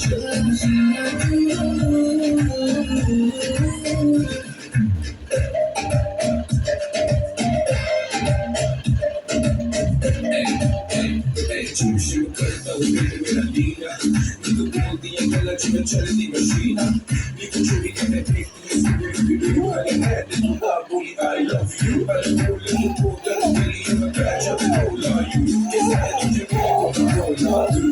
Ci करता हूँ मेरा लीला तो बोल दिया गला जिम्मे चलती मशीना नीको चोरी करने देखती है बोली I love you but बोले तो बोलता मेरी ये मैं कैच अप बोला you कैसा है तुझे बोला